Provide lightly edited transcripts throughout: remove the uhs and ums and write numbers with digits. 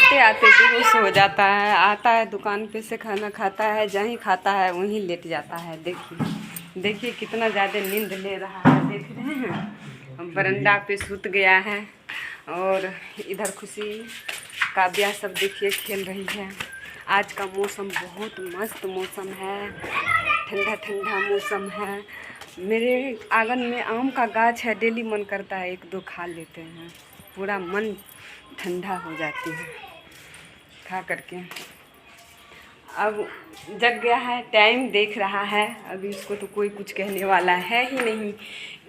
आते आते बेहोश हो जाता है। आता है दुकान पे से खाना खाता है, जहीं खाता है वहीं लेट जाता है। देखिए देखिए कितना ज़्यादा नींद ले रहा है, देख रहे हैं। बरंडा पे सूत गया है और इधर खुशी काव्या सब देखिए खेल रही है। आज का मौसम बहुत मस्त मौसम है, ठंडा ठंडा मौसम है। मेरे आंगन में आम का गाछ है, डेली मन करता है एक दो खा लेते हैं, पूरा मन ठंडा हो जाती है खा करके। अब जग गया है, टाइम देख रहा है। अभी इसको तो कोई कुछ कहने वाला है ही नहीं,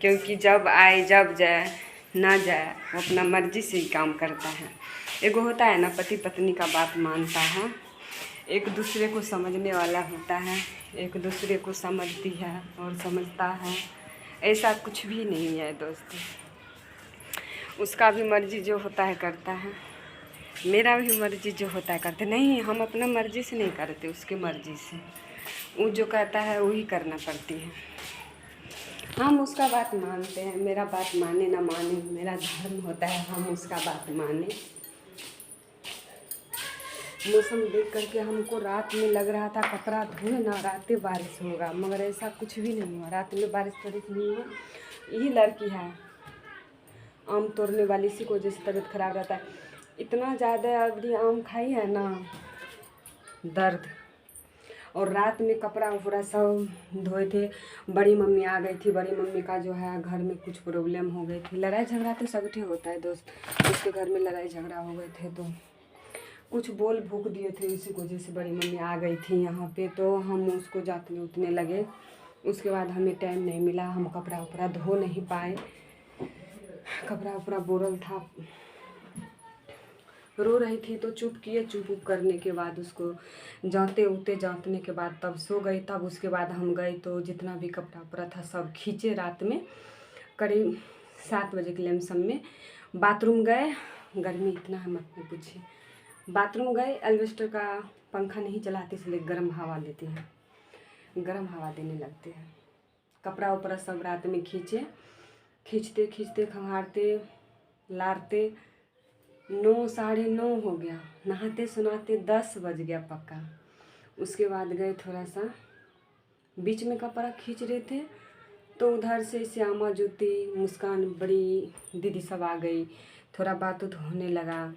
क्योंकि जब आए जब जाए ना जाए वो अपना मर्जी से ही काम करता है। एगो होता है ना, पति पत्नी का बात मानता है, एक दूसरे को समझने वाला होता है, एक दूसरे को समझती है और समझता है। ऐसा कुछ भी नहीं है दोस्तों। उसका भी मर्जी जो होता है करता है, मेरा भी मर्जी जो होता है करते। नहीं, हम अपना मर्जी से नहीं करते, उसकी मर्जी से। वो जो कहता है वही करना पड़ती है। हम उसका बात मानते हैं, मेरा बात माने ना माने मेरा धर्म होता है, हम उसका बात माने। मौसम देख करके हमको रात में लग रहा था कपड़ा धोए ना, रात बारिश होगा, मगर ऐसा कुछ भी नहीं हुआ। रात में बारिश थोड़ी सी नहीं हुआ। यही लड़की है आम तोड़ने वाली, इसी को जैसे तबीयत खराब रहता है। इतना ज़्यादा अभी आम खाई है ना, दर्द। और रात में कपड़ा उपड़ा सब धोए थे। बड़ी मम्मी आ गई थी। बड़ी मम्मी का जो है घर में कुछ प्रॉब्लम हो गई थी। लड़ाई झगड़ा तो सबके होता है दोस्त। उसके घर में लड़ाई झगड़ा हो गए थे तो कुछ बोल भूक दिए थे, इसी वजह से बड़ी मम्मी आ गई थी यहाँ पे। तो हम उसको जातने उतने लगे। उसके बाद हमें टाइम नहीं मिला, हम कपड़ा उपड़ा धो नहीं पाए। कपड़ा उपड़ा बोरल था, रो रही थी तो चुप किए। चुप करने के बाद उसको जांतने के बाद तब सो गई। तब उसके बाद हम गए तो जितना भी कपड़ा उपड़ा था सब खींचे। रात में करीब 7 बजे के लमसम में बाथरूम गए। गर्मी इतना है मत में पूछिए। बाथरूम गए, एल्वेस्टर का पंखा नहीं चलाते इसलिए गर्म हवा लेते हैं, गर्म हवा देने लगते हैं। कपड़ा उपड़ा सब रात में खींचे। खींचते खींचते खंगारते लारते 9 साढ़े 9 हो गया। नहाते सुनाते 10 बज गया पक्का। उसके बाद गए, थोड़ा सा बीच में कपड़ा खींच रहे थे तो उधर से श्यामा ज्योति मुस्कान बड़ी दीदी सब आ गई। थोड़ा बात उत होने लगा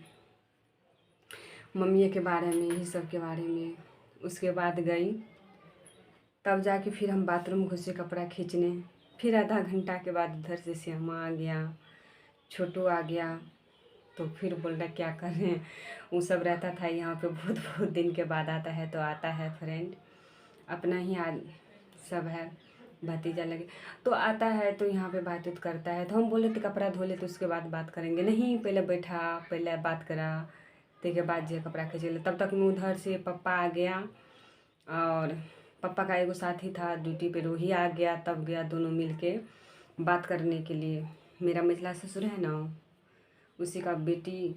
मम्मी के बारे में, यही सब के बारे में। उसके बाद गई, तब जाके फिर हम बाथरूम घुसे कपड़ा खींचने। फिर आधा घंटा के बाद उधर से श्यामा आ गया, छोटू आ गया। तो फिर बोल रहा क्या करें, वो सब रहता था यहाँ पे। बहुत बहुत दिन के बाद आता है तो आता है फ्रेंड, अपना ही सब है, भतीजा लगे तो आता है तो यहाँ पे बात उत करता है। तो हम बोले थे कपड़ा धो ले तो उसके बाद बात करेंगे। नहीं, पहले बैठा, पहले बात करा, के बाद जो कपड़ा खींच ले। तब तक में उधर से पप्पा आ गया और पप्पा का एगो साथी था ड्यूटी पे, वही आ गया। तब गया दोनों मिल के बात करने के लिए। मेरा मिथिला ससुर है ना, उसी का बेटी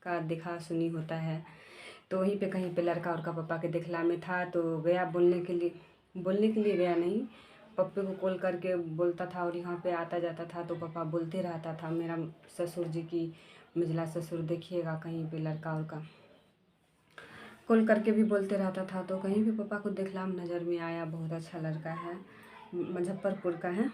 का देखा सुनी होता है। तो वहीं पे कहीं पे लड़का और का पप्पा के देखला में था तो गया बोलने के लिए गया नहीं, पप्पे को कॉल करके बोलता था और यहाँ पे आता जाता था। तो पापा बोलते रहता था मेरा ससुर जी की, मिथिला ससुर देखिएगा कहीं पे लड़का और का, कॉल करके भी बोलते रहता था। तो कहीं भी पापा को देखला में नज़र में आया। बहुत अच्छा लड़का है, मुजफ्फरपुर का है,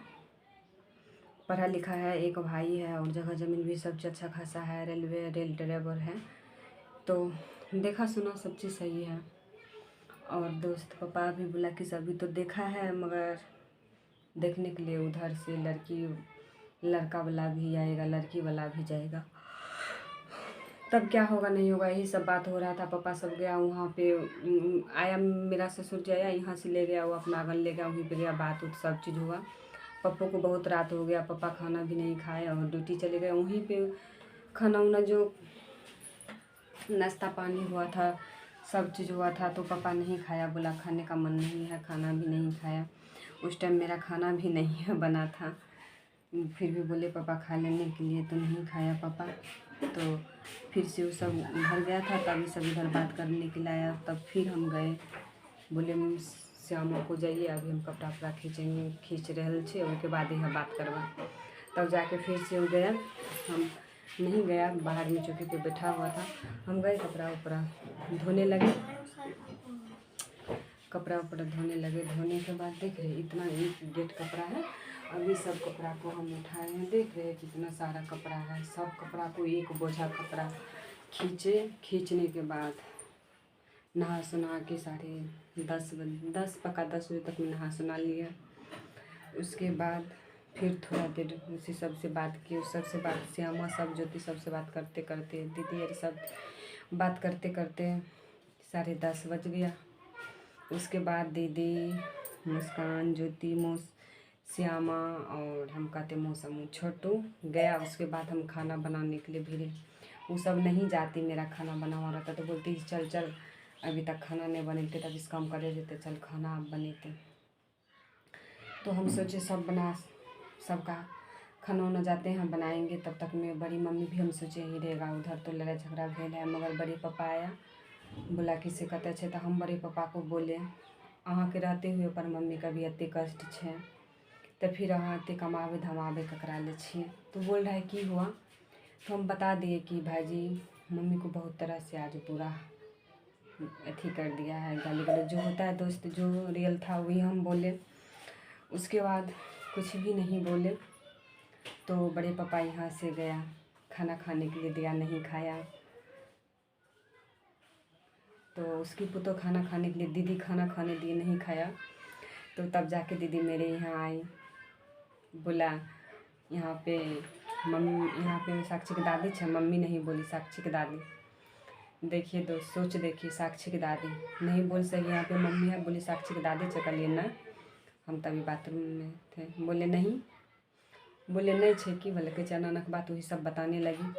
पढ़ा लिखा है, एक भाई है और जगह ज़मीन भी सब अच्छा खासा है, रेल ड्राइवर है। तो देखा सुना सब चीज़ सही है। और दोस्त पापा भी बोला कि सभी तो देखा है, मगर देखने के लिए उधर से लड़का वाला भी आएगा, लड़की वाला भी जाएगा, तब क्या होगा नहीं होगा, यही सब बात हो रहा था। पापा सब गया वहाँ पे, आया मेरा ससुर जी आया, यहाँ से ले गया, वो अपना आंगन ले गया, वहीं पे गया, बात उत सब चीज़ हुआ। पप्पू को बहुत रात हो गया, पापा खाना भी नहीं खाए और ड्यूटी चले गए। वहीं पे खाना उना जो नाश्ता पानी हुआ था सब चीज़ हुआ था तो पापा नहीं खाया, बोला खाने का मन नहीं है, खाना भी नहीं खाया। उस टाइम मेरा खाना भी नहीं बना था, फिर भी बोले पापा खा लेने के लिए, तो नहीं खाया पापा। तो फिर से वो सब घर गया था, तभी सब इधर बात करने के लिए आया। तब फिर हम गए, बोले श्यामा को जाइए, अभी हम कपड़ा उपड़ा खींच रहे छे, उसके बाद ही हम बात करवा। तब जाके फिर से हो गया, हम नहीं गया, बाहर में चौकी पे बैठा हुआ था। हम गए कपड़ा उपड़ा धोने लगे, कपड़ा उपड़ा धोने लगे। धोने के बाद देख रहे इतना एक गेट कपड़ा है। अभी सब कपड़ा को हम उठाए हैं, देख रहे कितना सारा कपड़ा है। सब कपड़ा को एक बोझा कपड़ा खींचने के बाद नहा सुना के 10:30 पका 10 बजे तक में नहा सुना लिया। उसके बाद फिर थोड़ा देर उसी सबसे बात की, उस सबसे बात श्यामा सब ज्योति सबसे बात करते करते दीदी और सब बात करते करते 10:30 बज गया। उसके बाद दीदी, मुस्कान, ज्योति, श्यामा और हम कहते मौसम छोटू गया। उसके बाद हम खाना बनाने के लिए भिड़े। वो सब नहीं जाती, मेरा खाना बना हुआ रहता तो बोलती चल चल अभी तक खाना नहीं बने थे, तब इस काम करे देते, चल खाना अब बने थे। तो हम सोचे सबका खाना वाना जाते हैं बनाएंगे, तब तक में बड़ी मम्मी भी हम सोचे ही रहेगा। उधर तो लड़ाई झगड़ा भेल है, मगर बड़े पापा आया बोला किसी कहते अच्छे। तो हम बड़े पापा को बोले अहाँ के रहते हुए पर मम्मी का भी एते कष्ट है, तो फिर अहाँ एते कमाबे धमाबे ककरा ले छिए। तो बोल रहा है कि हुआ। तो हम बता दिए कि भाईजी मम्मी को बहुत तरह से आज पूरा अथी कर दिया है, गाली गलौज जो होता है दोस्त, जो रियल था वही हम बोले। उसके बाद कुछ भी नहीं बोले। तो बड़े पापा यहाँ से गया, खाना खाने के लिए दिया, नहीं खाया। तो उसकी पुतो खाना खाने के लिए दीदी खाना खाने दिए, नहीं खाया। तो तब जाके दीदी मेरे यहाँ आई, बोला यहाँ पे साक्षी की दादी छे, मम्मी नहीं बोली साक्षी की दादी। देखिए दोस्त, सोच देखिए, साक्षी की दादी नहीं बोल सही, यहाँ पे मम्मी है, बोली साक्षी की दादी चकलिए ना। हम तभी बाथरूम में थे, बोले नहीं छे कि बोले के अचानक बात वही सब बताने लगी।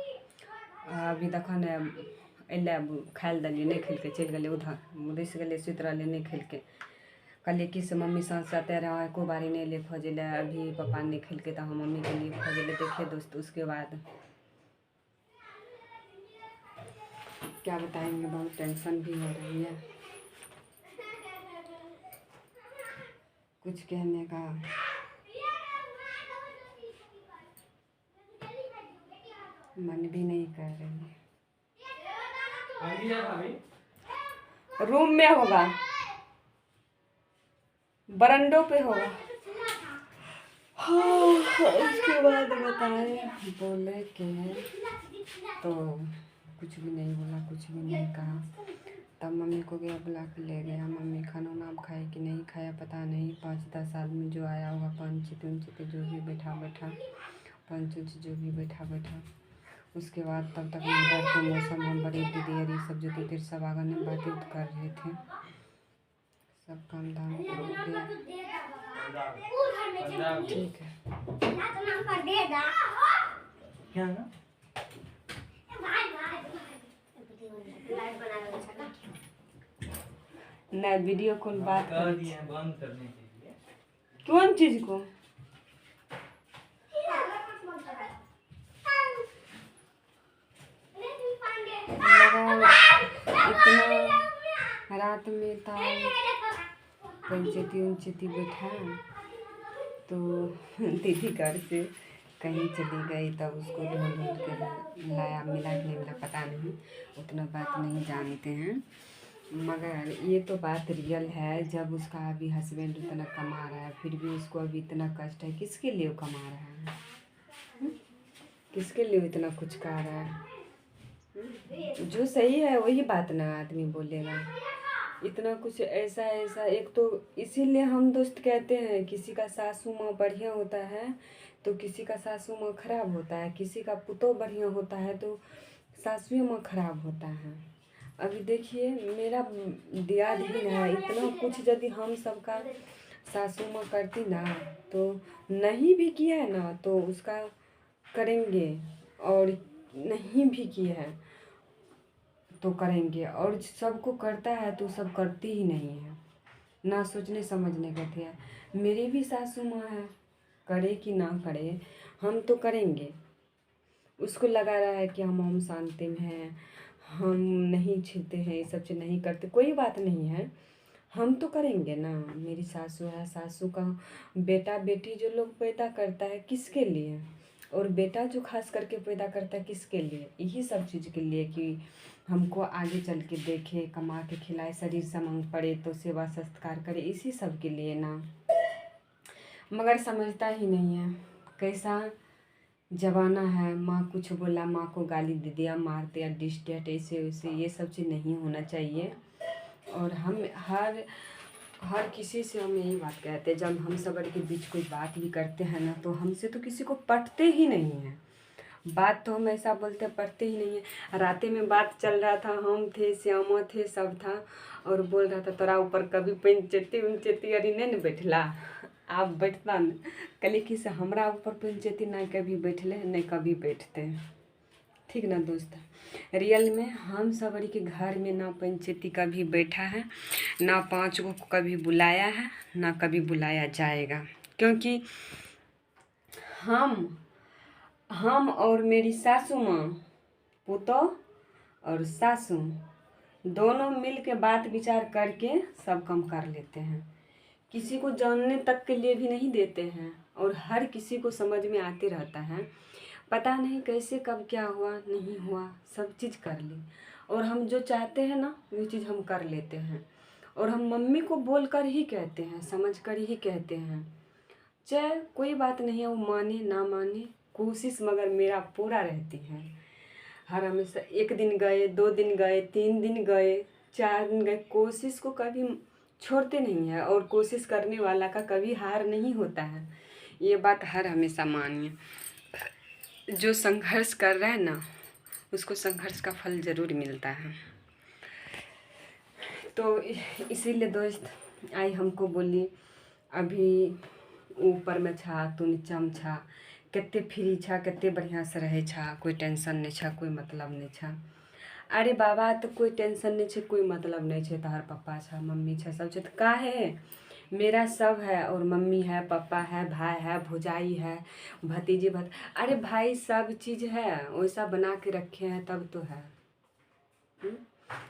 अभी देखो न अल्ले खाए दिलिए, नहीं खेल के चल गए उधर, मुदिस गए सुत रहे, नहीं खेल के कहलिए कि से मम्मी सांस आते रहा को बारी नहीं ले फौजिले, अभी पापा नहीं खेल के तो हम मम्मी के लिए फौजिले। देखिए दोस्त, उसके बाद क्या बताएंगे, बहुत टेंशन भी हो रही है, कुछ कहने का मन भी नहीं कर रही है। रूम में होगा, बरंडों पे होगा। हाँ, उसके बाद बताए बोले कि तो कुछ भी नहीं बोला, कुछ भी नहीं कहा। तब मम्मी को गया बुला के ले गया। मम्मी खाना नाम खाए कि नहीं खाया पता नहीं। 5-10 आदमी जो आया होगा, पंचित जो भी बैठा पंच जो भी बैठा। उसके बाद तब तक इधर को मौसम हम बड़ी दीदी और ये सब जो दीदी सब आगे में बातें कर रहे थे। सब काम धाम हो गया, ठीक है। नहीं वीडियो कॉल बात कर दिए बंद करने के लिए। कौन चीज को? इतना रात में था, पंचती बैठा तो दीदी घर से कहीं चली गई, तब उसको ढूंढ के लाया, मिला कि नहीं मिला पता नहीं, उतना बात नहीं जानते हैं। मगर ये तो बात रियल है, जब उसका अभी हस्बैंड इतना कमा रहा है फिर भी उसको अभी इतना कष्ट है। किसके लिए वो कमा रहा है? किसके लिए इतना कुछ कर रहा है? जो सही है वही बात ना आदमी बोलेगा। इतना कुछ ऐसा एक तो इसीलिए हम दोस्त कहते हैं किसी का सासू माँ बढ़िया होता है तो किसी का सासू माँ खराब होता है, किसी का पुतोह बढ़िया होता है तो सासू माँ खराब होता है। अभी देखिए मेरा दियाद ही है, इतना कुछ यदि हम सबका सासू माँ करती ना तो नहीं भी किया है ना तो उसका करेंगे, और नहीं भी किया है तो करेंगे, और सबको करता है तो सब करती ही नहीं है, ना सोचने समझने का थे। मेरी भी सासू माँ है, करे कि ना करे हम तो करेंगे। उसको लगा रहा है कि हम शांति में हैं, हम नहीं छीनते हैं, ये सब चीज़ नहीं करते, कोई बात नहीं है, हम तो करेंगे ना। मेरी सासू है, सासू का बेटा बेटी जो लोग पैदा करता है किसके लिए? और बेटा जो खास करके पैदा करता है किसके लिए, यही सब चीज़ के लिए कि हमको आगे चल के देखे, कमा के खिलाए, शरीर से मांग पड़े तो सेवा सत्कार करे, इसी सब के लिए ना। मगर समझता ही नहीं है। कैसा जमाना है, माँ कुछ बोला माँ को गाली दे दिया, मार दिया, डिश डेट, ऐसे वैसे, ये सब चीज़ नहीं होना चाहिए। और हम हर किसी से हम यही बात कहते हैं, जब हम सब के बीच कोई बात भी करते हैं ना, तो हमसे तो किसी को पटते ही नहीं है। बात तो हम ऐसा बोलते हैं पटते ही नहीं है। राते में बात चल रहा था, हम थे, श्यामा थे, सब था, और बोल रहा था तोरा ऊपर कभी पंचेती उनचेती अरे नहीं न बैठला, आप बैठता न कल कि से हमरा ऊपर पंचेती नहीं कभी बैठले नहीं कभी बैठते। ठीक ना दोस्त, रियल में हम सब के घर में ना पंचायती कभी बैठा है, ना 5 को कभी बुलाया है, ना कभी बुलाया जाएगा। क्योंकि हम और मेरी सासू माँ, पुतोह और सासू दोनों मिल के बात विचार करके सब काम कर लेते हैं। किसी को जानने तक के लिए भी नहीं देते हैं, और हर किसी को समझ में आते रहता है। पता नहीं कैसे कब क्या हुआ नहीं हुआ, सब चीज़ कर ली, और हम जो चाहते हैं ना वो चीज़ हम कर लेते हैं। और हम मम्मी को बोल कर ही कहते हैं, समझ कर ही कहते हैं, चाहे कोई बात नहीं है, वो माने ना माने, कोशिश मगर मेरा पूरा रहती है। हर हमेशा 1 दिन गए, 2 दिन गए, 3 दिन गए, 4 दिन गए, कोशिश को कभी छोड़ते नहीं है। और कोशिश करने वाला का कभी हार नहीं होता है, ये बात हर हमेशा मानिए। जो संघर्ष कर रहा है ना, उसको संघर्ष का फल ज़रूर मिलता है। तो इसीलिए दोस्त आई हमको बोली, अभी ऊपर में छा तू नीचा में छा, कितने फ्री छा, कितने बढ़िया से रहे छा, कोई टेंशन नहीं छा, कोई मतलब नहीं छा। अरे बाबा तो कोई टेंशन नहीं छे, कोई मतलब नहीं छे, तोहर पापा छा, मम्मी छा, सब छे, तो का है, मेरा सब है। और मम्मी है, पापा है, भाई है, भौजाई है, भतीजी अरे भाई सब चीज़ है, वैसा बना के रखे हैं तब तो है।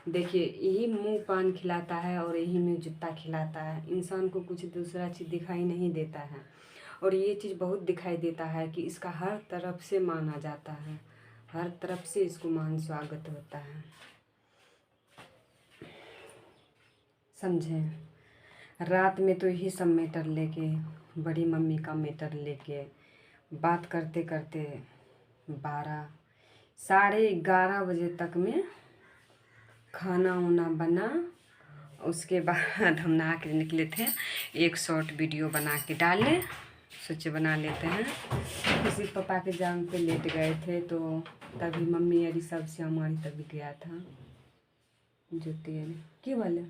देखिए यही मुंह पान खिलाता है और यही में जूता खिलाता है, इंसान को कुछ दूसरा चीज़ दिखाई नहीं देता है। और ये चीज़ बहुत दिखाई देता है कि इसका हर तरफ से माना जाता है, हर तरफ से इसको मान स्वागत होता है, समझे। रात में तो यही सब मैटर लेके, बड़ी मम्मी का मैटर लेके बात करते करते 12 साढ़े 11 बजे तक में खाना वाना बना। उसके बाद हम नहा के निकले थे, एक शॉर्ट वीडियो बना के डाले, सोचे बना लेते हैं। किसी पापा के जान पे लेट गए थे, तो तभी मम्मी अरी सब से हमारी तभी गया था जुती अरी की बोले